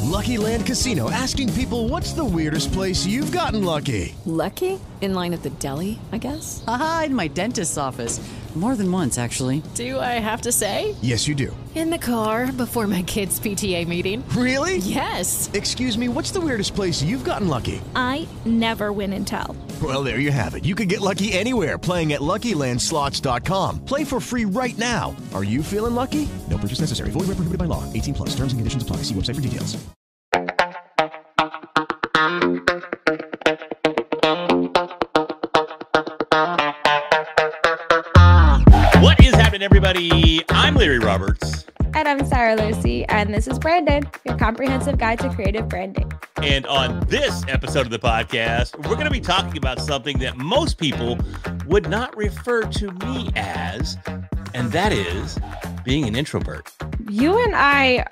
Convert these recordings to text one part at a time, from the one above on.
Lucky Land Casino, asking people, what's the weirdest place you've gotten lucky? Lucky? In line at the deli, I guess? Aha, in my dentist's office. More than once, actually. Do I have to say? Yes, you do. In the car before my kids' PTA meeting. Really? Yes. Excuse me, what's the weirdest place you've gotten lucky? I never win and tell. Well, there you have it. You can get lucky anywhere, playing at LuckyLandSlots.com. Play for free right now. Are you feeling lucky? No purchase necessary. Void where prohibited by law. 18 plus. Terms and conditions apply. See website for details. What is happening, everybody? I'm Larry Roberts. And I'm Sara Lucy, and this is Brandon, your comprehensive guide to creative branding. And on this episode of the podcast, we're going to be talking about something that most people would not refer to me as, and that is being an introvert. You and I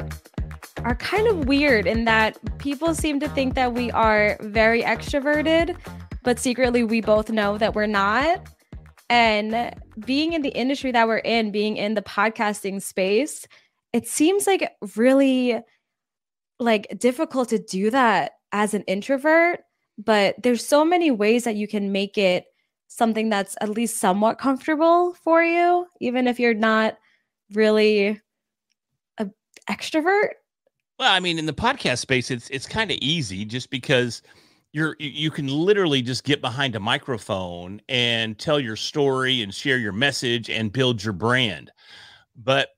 are kind of weird in that people seem to think that we are very extroverted, but secretly we both know that we're not. And being in the industry that we're in, being in the podcasting space, it seems like really difficult to do that as an introvert, but there's so many ways that you can make it something that's at least somewhat comfortable for you, even if you're not really an extrovert. Well, I mean, in the podcast space, it's kind of easy just because you can literally just get behind a microphone and tell your story and share your message and build your brand. But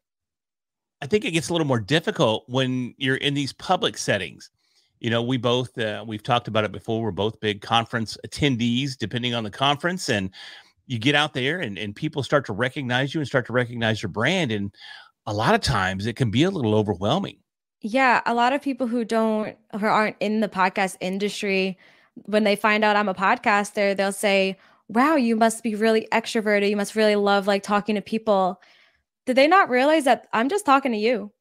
I think it gets a little more difficult when you're in these public settings. You know, we both, we've talked about it before. We're both big conference attendees, depending on the conference. And you get out there and people start to recognize you and start to recognize your brand. And a lot of times it can be a little overwhelming. Yeah, a lot of people who aren't in the podcast industry, when they find out I'm a podcaster, they'll say, wow, you must be really extroverted. You must really love talking to people. Did they not realize that I'm just talking to you?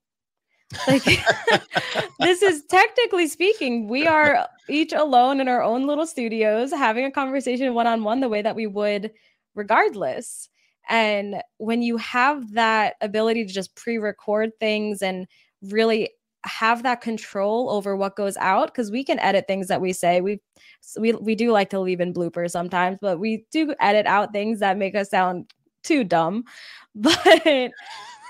This is technically speaking, we are each alone in our own little studios, having a conversation one-on-one the way that we would regardless. And when you have that ability to just pre-record things and really have that control over what goes out, because we can edit things that we say. We do like to leave in bloopers sometimes, but we do edit out things that make us sound too dumb. But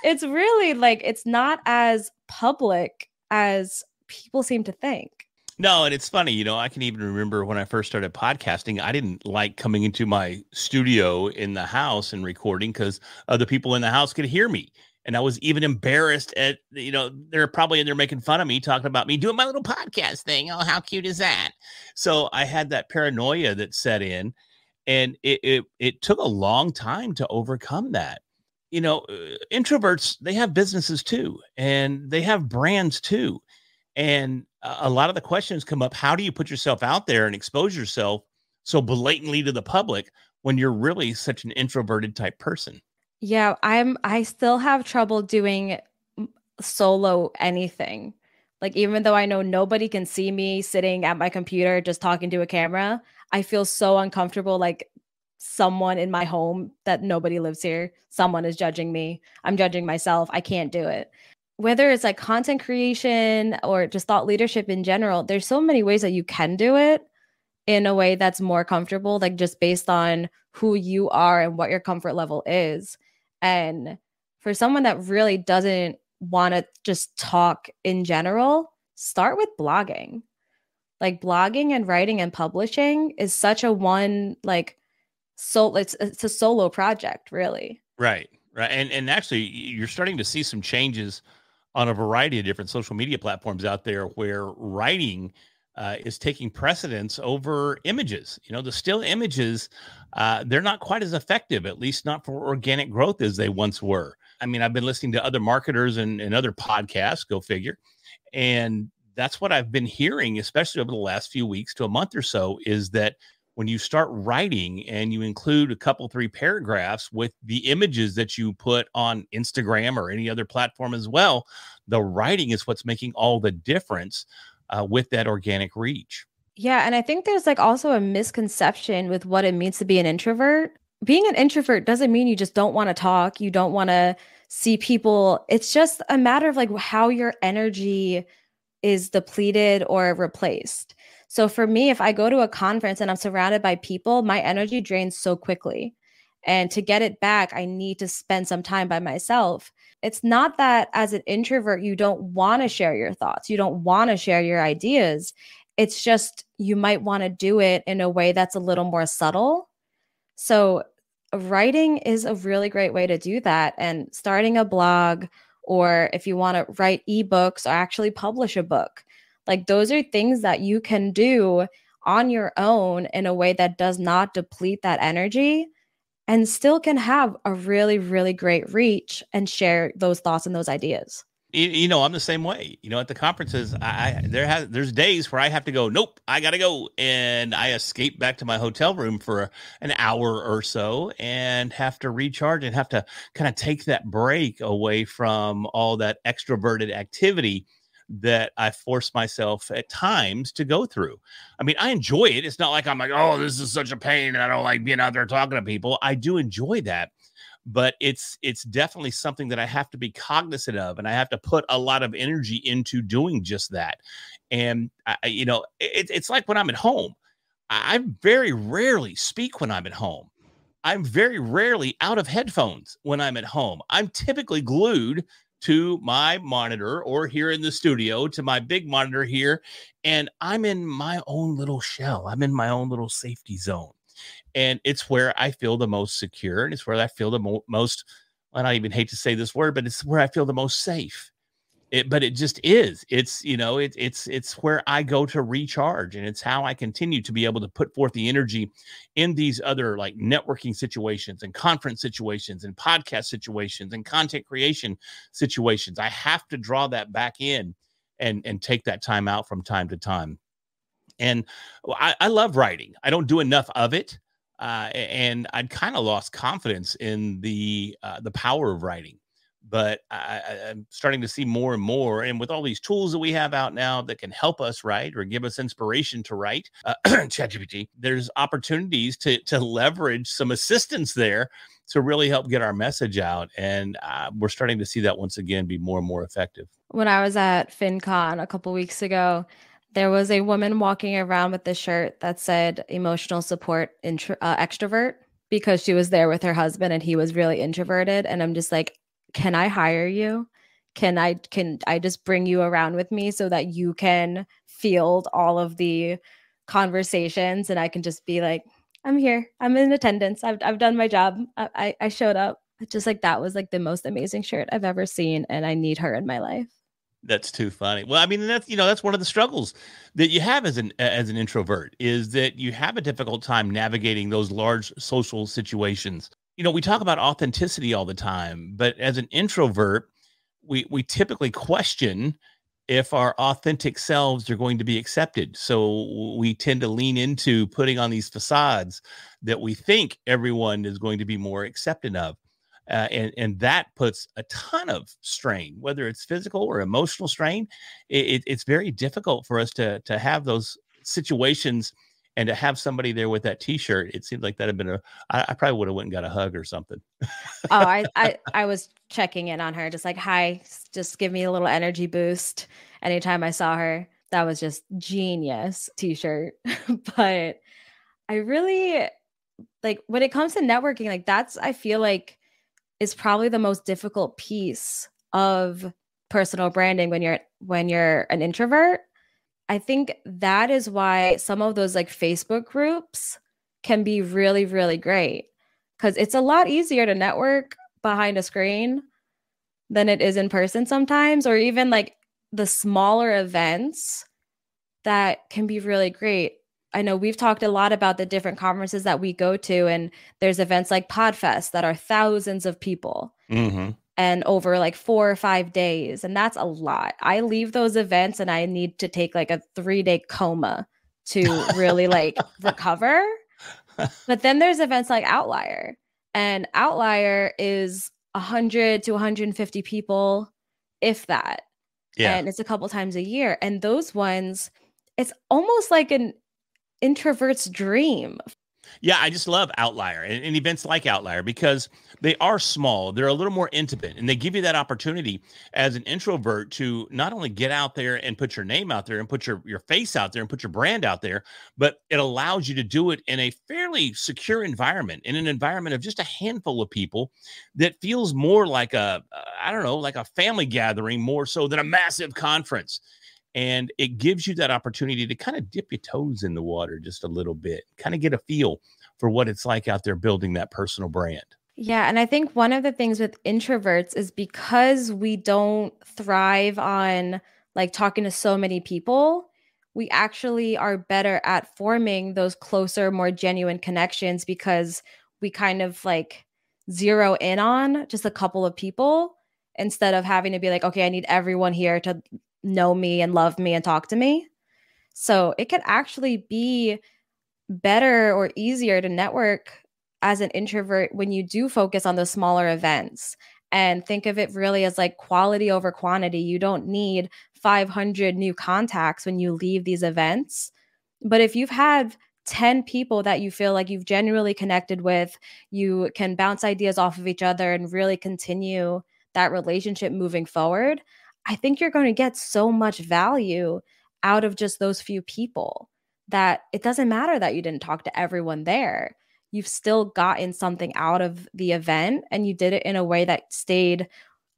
it's really it's not as public as people seem to think. No, and it's funny, I can even remember when I first started podcasting, I didn't like coming into my studio in the house and recording because other people in the house could hear me. And I was even embarrassed at, they're probably in there making fun of me, talking about me doing my little podcast thing. Oh, how cute is that? So I had that paranoia that set in, and it took a long time to overcome that. Introverts, they have businesses too, and they have brands too. And a lot of the questions come up. How do you put yourself out there and expose yourself so blatantly to the public when you're really such an introverted type person? Yeah, I still have trouble doing solo anything. Even though I know nobody can see me sitting at my computer just talking to a camera, I feel so uncomfortable, someone in my home that nobody lives here. Someone is judging me. I'm judging myself. I can't do it. Whether it's content creation or just thought leadership in general, there's so many ways that you can do it in a way that's more comfortable, just based on who you are and what your comfort level is. And for someone that really doesn't want to just talk in general, start with blogging. Blogging and writing and publishing is such a it's a solo project, really. Right. And actually, you're starting to see some changes on a variety of different social media platforms out there where writing is taking precedence over images. The still images, they're not quite as effective, at least not for organic growth as they once were. I mean, I've been listening to other marketers and other podcasts, go figure. And that's what I've been hearing, especially over the last few weeks to a month or so, is that when you start writing and you include a couple, 3 paragraphs with the images that you put on Instagram or any other platform as well, the writing is what's making all the difference with that organic reach. Yeah. And I think there's also a misconception with what it means to be an introvert. Being an introvert doesn't mean you just don't want to talk. You don't want to see people. It's just a matter of how your energy is depleted or replaced. So for me, if I go to a conference and I'm surrounded by people, my energy drains so quickly. And to get it back, I need to spend some time by myself. It's not that as an introvert, you don't want to share your thoughts, you don't want to share your ideas. It's just you might want to do it in a way that's a little more subtle. So, writing is a really great way to do that. And starting a blog, or if you want to write ebooks or actually publish a book, like those are things that you can do on your own in a way that does not deplete that energy and still can have a really, really great reach and share those thoughts and those ideas. I'm the same way. At the conferences, there's days where I have to go. Nope, I gotta go, and I escape back to my hotel room for an hour or so, and have to recharge and have to kind of take that break away from all that extroverted activity that I force myself at times to go through. I mean, I enjoy it. It's not like I'm like, oh, this is such a pain, and I don't like being out there talking to people. I do enjoy that. But it's definitely something that I have to be cognizant of, and I have to put a lot of energy into doing just that. And it's like when I'm at home, I very rarely speak when I'm at home. I'm very rarely out of headphones when I'm at home. I'm typically glued to my monitor, or here in the studio to my big monitor here, and I'm in my own little shell. I'm in my own little safety zone. And it's where I feel the most secure, and it's where I feel the most, and I even hate to say this word, but it's where I feel the most safe. But it just is. It's where I go to recharge, and it's how I continue to be able to put forth the energy in these other like networking situations and conference situations and podcast situations and content creation situations. I have to draw that back in and take that time out from time to time. And I love writing. I don't do enough of it. And I'd kind of lost confidence in the power of writing, but I'm starting to see more and more. And with all these tools that we have out now that can help us write or give us inspiration to write, ChatGPT, there's opportunities to leverage some assistance there to really help get our message out. And we're starting to see that once again be more and more effective. When I was at FinCon a couple weeks ago, there was a woman walking around with a shirt that said emotional support extrovert, because she was there with her husband and he was really introverted. And I'm just like, can I hire you? Can I just bring you around with me so that you can field all of the conversations and I can just be like, I'm here. I'm in attendance. I've done my job. I showed up. It's just like, that was like the most amazing shirt I've ever seen. And I need her in my life. That's too funny. Well, I mean, that's one of the struggles that you have as an introvert, is that you have a difficult time navigating those large social situations. We talk about authenticity all the time, but as an introvert, we typically question if our authentic selves are going to be accepted. So we tend to lean into putting on these facades that we think everyone is going to be more accepting of. And that puts a ton of strain, whether it's physical or emotional strain. It's very difficult for us to have those situations and to have somebody there with that T-shirt. It seems like that had been I probably would have went and got a hug or something. Oh, I was checking in on her, just like, hi, just give me a little energy boost anytime I saw her. That was just genius T-shirt. But I really like, when it comes to networking, like that's, I feel like, is probably the most difficult piece of personal branding when you're an introvert. I think that is why some of those like Facebook groups can be really, really great, because it's a lot easier to network behind a screen than it is in person sometimes, or even like the smaller events that can be really great. I know we've talked a lot about the different conferences that we go to, and there's events like Podfest that are thousands of people and over like 4 or 5 days. And that's a lot. I leave those events and I need to take like a 3-day coma to really like recover. But then there's events like Outlier, and Outlier is 100 to 150 people, if that. Yeah. And it's a couple times a year. And those ones, it's almost like an introvert's dream. Yeah, I just love Outlier and events like Outlier because they are small, they're a little more intimate, and they give you that opportunity as an introvert to not only get out there and put your name out there and put your face out there and put your brand out there, but it allows you to do it in a fairly secure environment, in an environment of just a handful of people that feels more like I don't know, like a family gathering more so than a massive conference. And it gives you that opportunity to kind of dip your toes in the water just a little bit, kind of get a feel for what it's like out there building that personal brand. Yeah, and I think one of the things with introverts is because we don't thrive on like talking to so many people, we actually are better at forming those closer, more genuine connections because we kind of like zero in on just a couple of people instead of having to be like, okay, I need everyone here to know me and love me and talk to me. So it could actually be better or easier to network as an introvert when you do focus on those smaller events and think of it really as like quality over quantity. You don't need 500 new contacts when you leave these events. But if you've had 10 people that you feel like you've genuinely connected with, you can bounce ideas off of each other and really continue that relationship moving forward. I think you're going to get so much value out of just those few people that it doesn't matter that you didn't talk to everyone there. You've still gotten something out of the event and you did it in a way that stayed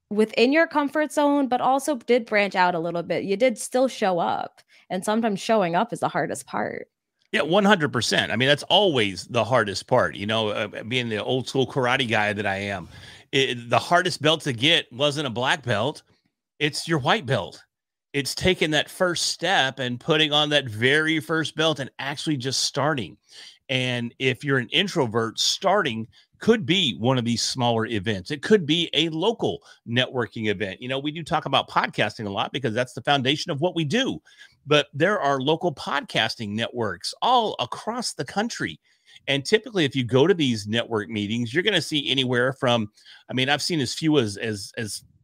within your comfort zone, but also did branch out a little bit. You did still show up. And sometimes showing up is the hardest part. Yeah, 100%. I mean, that's always the hardest part. Being the old school karate guy that I am, the hardest belt to get wasn't a black belt. It's your white belt. It's taking that first step and putting on that very first belt and actually just starting. And if you're an introvert, starting could be one of these smaller events. It could be a local networking event. We do talk about podcasting a lot because that's the foundation of what we do. But there are local podcasting networks all across the country. And typically, if you go to these network meetings, you're going to see anywhere from, I've seen as few as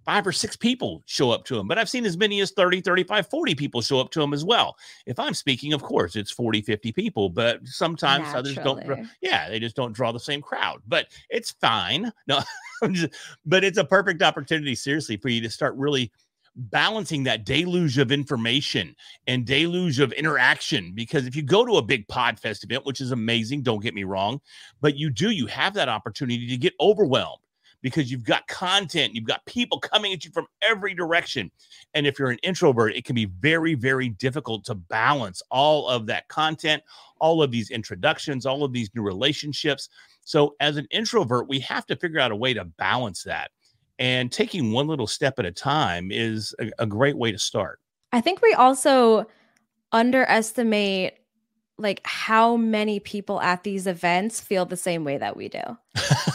5 or 6 people show up to them, but I've seen as many as 30, 35, 40 people show up to them as well. If I'm speaking, of course, it's 40, 50 people, but sometimes others don't. They just don't draw the same crowd, but it's fine. No, but it's a perfect opportunity, seriously, for you to start really balancing that deluge of information and deluge of interaction. Because if you go to a big PodFest event, which is amazing, don't get me wrong, but you have that opportunity to get overwhelmed. Because you've got content, you've got people coming at you from every direction. And if you're an introvert, it can be very, very difficult to balance all of that content, all of these introductions, all of these new relationships. So as an introvert, we have to figure out a way to balance that. And taking one little step at a time is a great way to start. I think we also underestimate like how many people at these events feel the same way that we do.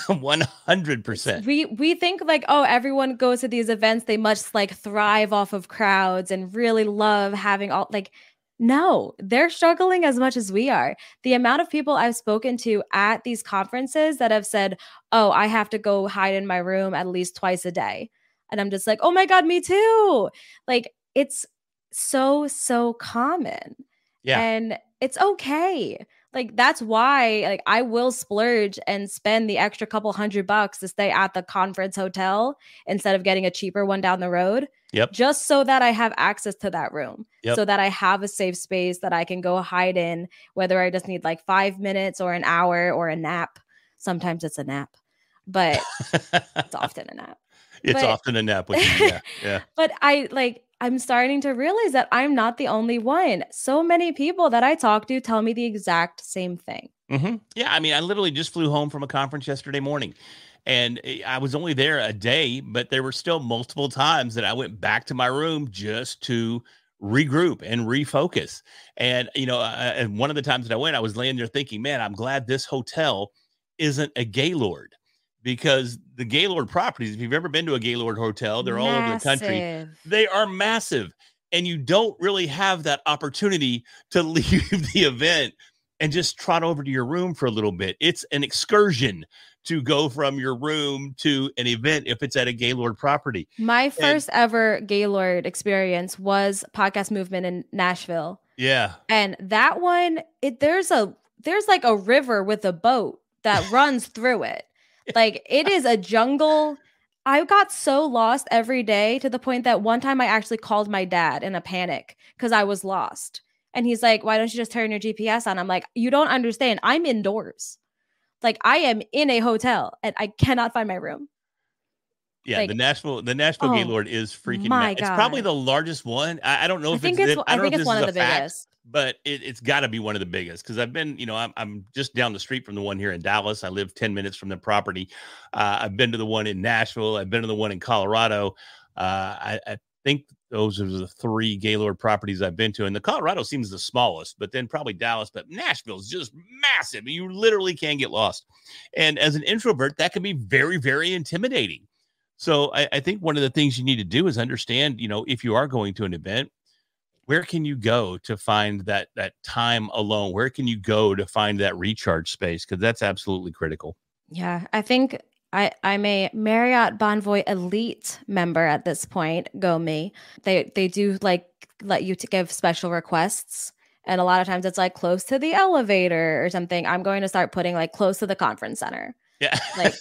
100%. We think like, oh, everyone goes to these events, they must like thrive off of crowds and really love having all like, no, they're struggling as much as we are. The amount of people I've spoken to at these conferences that have said, oh, I have to go hide in my room at least twice a day. And I'm just like, oh my God, me too. Like it's so common. Yeah. And it's okay. Like that's why like I will splurge and spend the extra couple $100 to stay at the conference hotel instead of getting a cheaper one down the road. Yep. Just so that I have access to that room. Yep. So that I have a safe space that I can go hide in, whether I just need like 5 minutes or an hour or a nap. Sometimes it's a nap, but it's often a nap. It's often a nap with you. Yeah. But I'm starting to realize that I'm not the only one. So many people that I talk to tell me the exact same thing. Mm-hmm. Yeah. I literally just flew home from a conference yesterday morning and I was only there a day, but there were still multiple times that I went back to my room just to regroup and refocus. And, and one of the times that I went, I was laying there thinking, man, I'm glad this hotel isn't a Gaylord. Because the Gaylord properties, if you've ever been to a Gaylord hotel, they're all over the country. They are massive. And you don't really have that opportunity to leave the event and just trot over to your room for a little bit. It's an excursion to go from your room to an event if it's at a Gaylord property. My first ever Gaylord experience was Podcast Movement in Nashville. Yeah. And that one, there's a there's like a river with a boat that runs through it. Like it is a jungle. I got so lost every day to the point that one time I actually called my dad in a panic because I was lost. And he's like, why don't you just turn your GPS on? I'm like, you don't understand. I'm indoors. Like I am in a hotel and I cannot find my room. Yeah, Like, the Nashville Gaylord is freaking my It's probably God. the largest one. I don't know I if think it's it's I I don't know think if it's this one is of a the fact, biggest. but it's got to be one of the biggest because I've been, I'm just down the street from the one here in Dallas. I live 10 minutes from the property. I've been to the one in Nashville. I've been to the one in Colorado. I think those are the 3 Gaylord properties I've been to, and the Colorado seems the smallest, but then probably Dallas. But Nashville's just massive. You literally can get lost, and as an introvert, that can be very, very intimidating. So I think one of the things you need to do is understand, if you are going to an event, where can you go to find that time alone? Where can you go to find that recharge space? Because that's absolutely critical. Yeah, I think I'm a Marriott Bonvoy Elite member at this point. Go me. They do like let you to give special requests. And a lot of times it's like close to the elevator or something. I'm going to start putting like close to the conference center. Yeah. Like,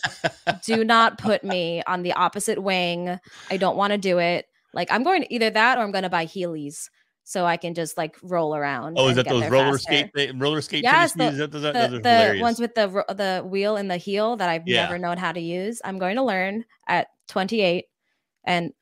do not put me on the opposite wing. I don't want to do it. Like, I'm going to either that or I'm going to buy Heelys so I can just like roll around Oh, is and that get those there faster. roller skate Yes, tennis shoes? Those are the hilarious. ones with the wheel and the heel that I've Yeah. never known how to use. I'm going to learn at 28 and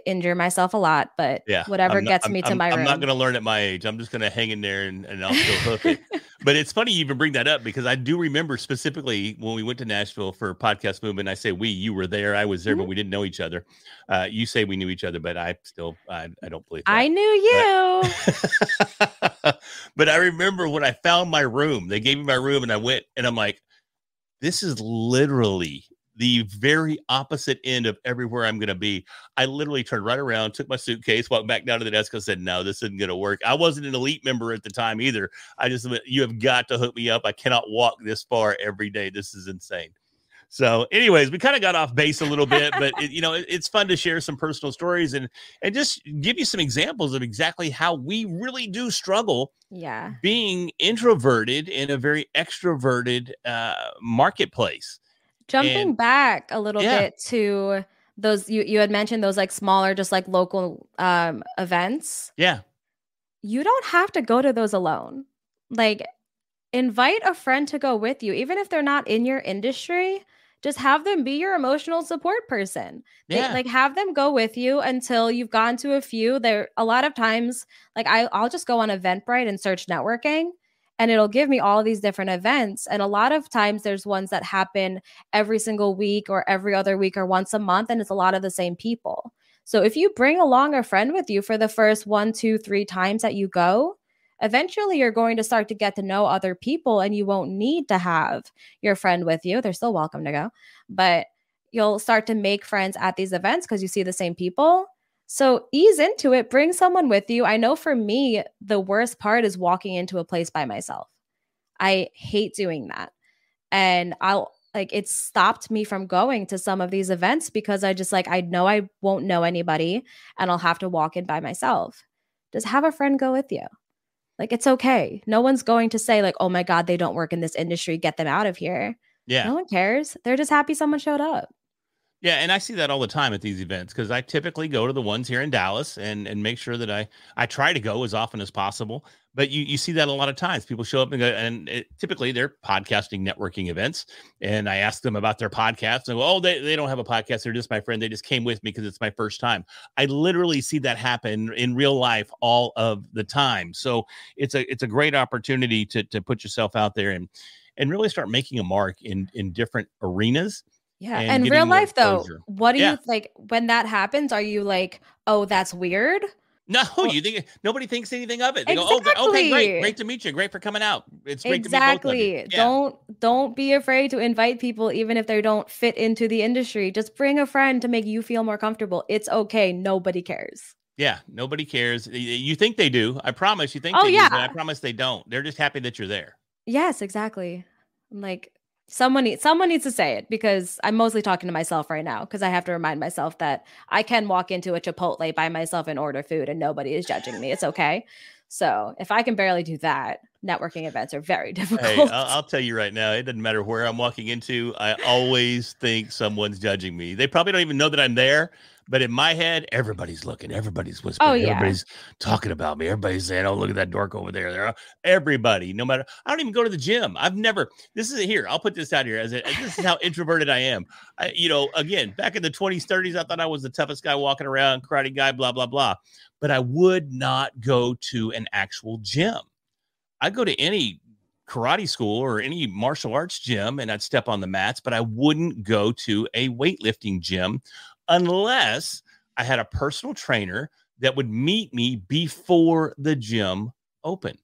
injure myself a lot, but Yeah, whatever gets me to my I'm not room. going to learn at my age. I'm just going to hang in there and I'll still hoof it. But it's funny you even bring that up because I do remember specifically when we went to Nashville for Podcast Movement. I say you were there, I was there, but we didn't know each other. You say we knew each other, but I don't believe that. I knew you. But I remember when I found my room, they gave me my room and I went and I'm like, this is literally the very opposite end of everywhere I'm going to be. I literally turned right around, took my suitcase, walked back down to the desk and said, no, this isn't going to work. I wasn't an elite member at the time either. I just, you have got to hook me up. I cannot walk this far every day. This is insane. So anyways, we kind of got off base a little bit, but it's fun to share some personal stories and just give you some examples of exactly how we really do struggle being introverted in a very extroverted marketplace. Jumping back a little bit to those, you had mentioned those like smaller, just like local events. Yeah. You don't have to go to those alone. Like invite a friend to go with you, even if they're not in your industry. Just have them be your emotional support person. Like have them go with you until you've gone to a few. There a lot of times, like I'll just go on Eventbrite and search networking, and it'll give me all these different events. And a lot of times there's ones that happen every single week or every other week or once a month, and it's a lot of the same people. So if you bring along a friend with you for the first 1, 2, 3 times that you go, eventually you're going to start to get to know other people and you won't need to have your friend with you. They're still welcome to go, but you'll start to make friends at these events because you see the same people. So ease into it, bring someone with you. I know for me, the worst part is walking into a place by myself. I hate doing that. And it stopped me from going to some of these events because I know I won't know anybody and I'll have to walk in by myself. Just have a friend go with you. Like, it's okay. No one's going to say like, oh my God, they don't work in this industry. Get them out of here. Yeah. No one cares. They're just happy someone showed up. Yeah, and I see that all the time at these events because I typically go to the ones here in Dallas and make sure that I try to go as often as possible. But you see that a lot of times. People show up and go, and typically they're podcasting networking events. And I ask them about their podcast and go, oh, they don't have a podcast. They're just my friend. They just came with me because it's my first time. I literally see that happen in real life all of the time. So it's a great opportunity to put yourself out there and really start making a mark in different arenas. Yeah. And real life though, what do you like when that happens? Are you like, oh, that's weird? No, you think nobody thinks anything of it. They go, oh, okay, great to meet you. Great for coming out. It's great to meet both of you. Yeah. Don't be afraid to invite people, even if they don't fit into the industry. Just bring a friend to make you feel more comfortable. It's okay. Nobody cares. Yeah, nobody cares. You think they do. I promise you think they do, but I promise they don't. They're just happy that you're there. Yes, exactly. I'm like, someone needs to say it because I'm mostly talking to myself right now because I have to remind myself that I can walk into a Chipotle by myself and order food and nobody is judging me. It's okay. So if I can barely do that, networking events are very difficult. Hey, I'll tell you right now, it doesn't matter where I'm walking into. I always think someone's judging me. They probably don't even know that I'm there, but in my head, everybody's looking, everybody's whispering, everybody's talking about me. Everybody's saying, "Oh, look at that dork over there." Everybody, no matter. I don't even go to the gym. I've never. This is here. I'll put this out here this is how introverted I am. Again, back in the 20s, 30s, I thought I was the toughest guy walking around, karate guy, blah blah blah. But I would not go to an actual gym. I go to any karate school or any martial arts gym and I'd step on the mats, but I wouldn't go to a weightlifting gym unless I had a personal trainer that would meet me before the gym opened.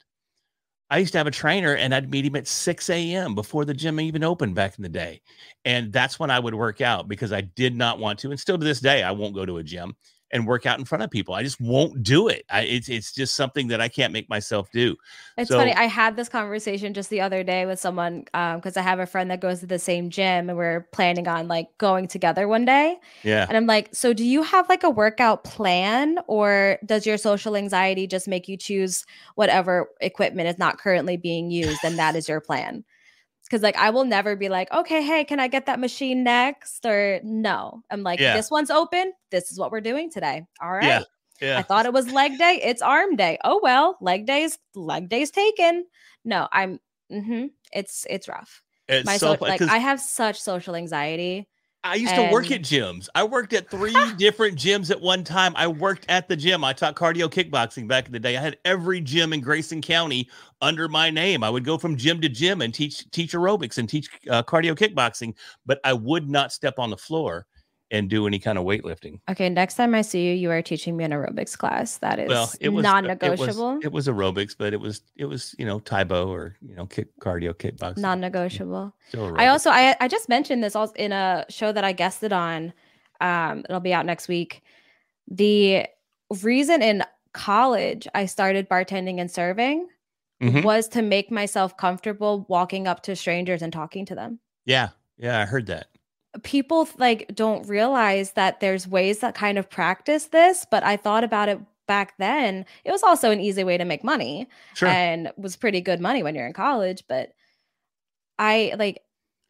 I used to have a trainer and I'd meet him at 6 a.m. before the gym even opened back in the day. And that's when I would work out because I did not want to. And still to this day, I won't go to a gym and work out in front of people. I just won't do it. It's just something that I can't make myself do. It's funny. I had this conversation just the other day with someone because I have a friend that goes to the same gym and we're planning on like going together one day. Yeah. And I'm like, so do you have like a workout plan or does your social anxiety just make you choose whatever equipment is not currently being used and that is your plan? Because like I will never be like, okay, hey, can I get that machine next? Or no, I'm like, this one's open. This is what we're doing today. All right. Yeah. I thought it was leg day. It's arm day. Oh well, leg day's taken. No, it's rough. I have such social anxiety. I used to work at gyms. I worked at 3 different gyms at one time. I worked at the gym. I taught cardio kickboxing back in the day. I had every gym in Grayson County under my name. I would go from gym to gym and teach aerobics and teach cardio kickboxing, but I would not step on the floor and do any kind weightlifting. Okay, next time I see you, you are teaching me an aerobics class. That is non-negotiable. It was aerobics, but it was Taibo or cardio kickboxing. Non-negotiable. I just mentioned this also in a show that I guested on. It'll be out next week. The reason in college I started bartending and serving was to make myself comfortable walking up to strangers and talking to them. Yeah, I heard that. People like don't realize that there's ways that kind of practice this, but I thought about it back then. It was also an easy way to make money and was pretty good money when you're in college. But I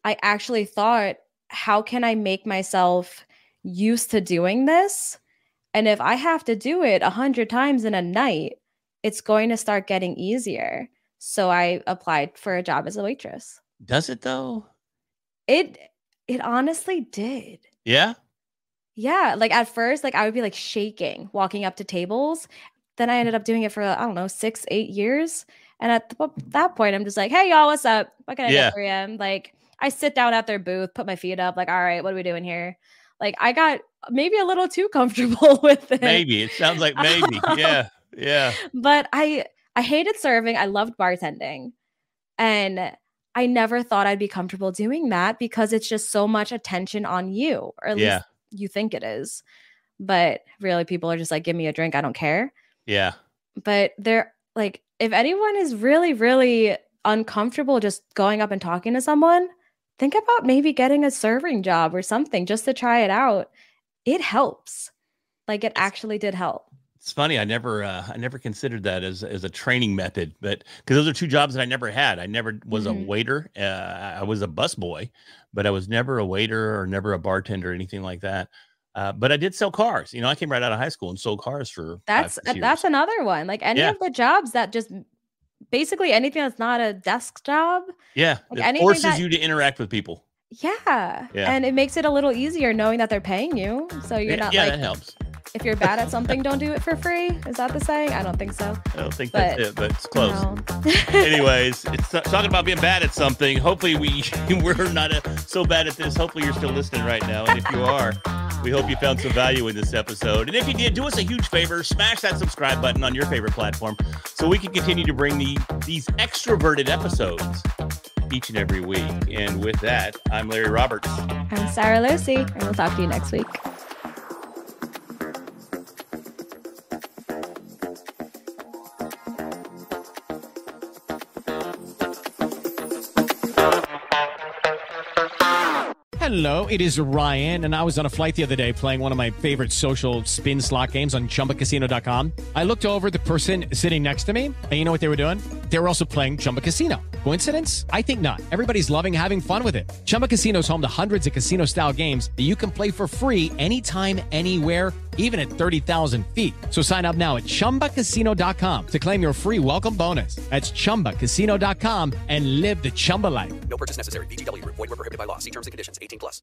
actually thought, how can I make myself used to doing this? And if I have to do it 100 times in a night, it's going to start getting easier. So I applied for a job as a waitress. Does it though? It honestly did. Yeah? Yeah. Like at first, like I would be like shaking walking up to tables. Then I ended up doing it for, 6-8 years. And at that point, I'm just like, hey, y'all, what's up? What can I do for you? Like I sit down at their booth, put my feet up, like, all right, what are we doing here? Like I got maybe a little too comfortable with it. Maybe. It sounds like maybe. Yeah. But I hated serving. I loved bartending. And I never thought I'd be comfortable doing that because it's just so much attention on you, or at least you think it is. But really, people are just like, give me a drink. I don't care. Yeah. But they're like, if anyone is really, really uncomfortable just going up and talking to someone, think about maybe getting a serving job or something just to try it out. It helps. Like it actually did help. It's funny. I never considered that as a training method, but because those are 2 jobs that I never had. I never was a waiter. I was a busboy, but I was never a waiter or never a bartender or anything like that. But I did sell cars. I came right out of high school and sold cars for that's another one. Like any of the jobs that just basically anything that's not a desk job. Yeah, like it forces you to interact with people. Yeah, and it makes it a little easier knowing that they're paying you. So you're not like, that helps. If you're bad at something, don't do it for free. Is that the saying? I don't think so. I don't think that's it, but it's close. Anyways, it's talking about being bad at something. Hopefully we're not so bad at this. Hopefully you're still listening right now. And if you are, we hope you found some value in this episode. And if you did, do us a huge favor, smash that subscribe button on your favorite platform so we can continue to bring these extroverted episodes each and every week. And with that, I'm Larry Roberts. I'm Sara Lucy, and we'll talk to you next week. Hello, it is Ryan, and I was on a flight the other day playing one of my favorite social spin slot games on ChumbaCasino.com. I looked over at the person sitting next to me, and you know what they were doing? They were also playing Chumba Casino. Coincidence? I think not. Everybody's loving having fun with it. Chumba Casino is home to hundreds of casino-style games that you can play for free anytime, anywhere, even at 30,000 feet. So sign up now at ChumbaCasino.com to claim your free welcome bonus. That's ChumbaCasino.com and live the Chumba life. No purchase necessary. VGW Group. Void where prohibited by law. See terms and conditions. 18+.